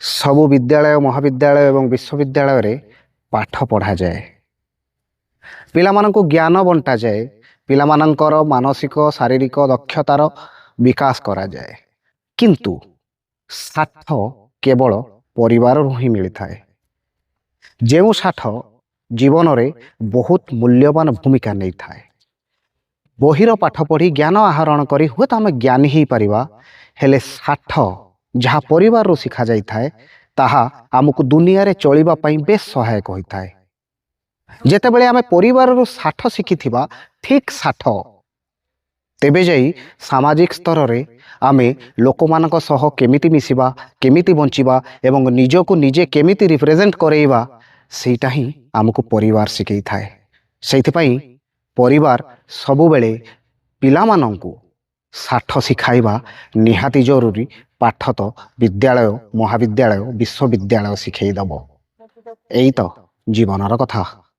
ସବୁ ବିଦ୍ୟାଳୟ ମହାବିଦ୍ୟାଳୟ ଏବଂ ବିଶ୍ୱବିଦ୍ୟାଳୟରେ ପାଠ ପଢ଼ାଯାଏ। ପିଲାମାନଙ୍କୁ ଜ୍ଞାନ ବଣ୍ଟାଯାଏ। ପିଲାମାନଙ୍କର ମାନସିକ ଶାରୀରିକ ଦକ୍ଷତାର ବିକାଶ କରାଯାଏ। କିନ୍ତୁ ସାଠ କେବଳ ପରିବାରରୁ ହିଁ ମିଳିଥାଏ। ଯେଉଁ ସାଠ ଜୀବନରେ ବହୁତ ମୂଲ୍ୟବାନ ଭୂମିକା ନେଇଥାଏ। ବହିର ପାଠ ପଢ଼ି ଜ୍ଞାନ ଆହରଣ କରି ହୁଏତ ଆମେ ଜ୍ଞାନୀ ହେଇପାରିବା, ହେଲେ ସାଠ ଯାହା ପରିବାରରୁ ଶିଖାଯାଇଥାଏ ତାହା ଆମକୁ ଦୁନିଆରେ ଚଳିବା ପାଇଁ ବେଶ ସହାୟକ ହୋଇଥାଏ। ଯେତେବେଳେ ଆମେ ପରିବାରରୁ ସାଠ ଶିଖିଥିବା ଠିକ୍ ସାଠ, ତେବେ ଯାଇ ସାମାଜିକ ସ୍ତରରେ ଆମେ ଲୋକମାନଙ୍କ ସହ କେମିତି ମିଶିବା, କେମିତି ବଞ୍ଚିବା ଏବଂ ନିଜକୁ ନିଜେ କେମିତି ରିପ୍ରେଜେଣ୍ଟ କରେଇବା, ସେଇଟା ହିଁ ଆମକୁ ପରିବାର ଶିଖେଇଥାଏ। ସେଇଥିପାଇଁ ପରିବାର ସବୁବେଳେ ପିଲାମାନଙ୍କୁ ସାଠ ଶିଖାଇବା ନିହାତି ଜରୁରୀ। ପାଠ ତ ବିଦ୍ୟାଳୟ ମହାବିଦ୍ୟାଳୟ ବିଶ୍ୱବିଦ୍ୟାଳୟ ଶିଖେଇ ଦେବ। ଏଇ ତ ଜୀବନର କଥା।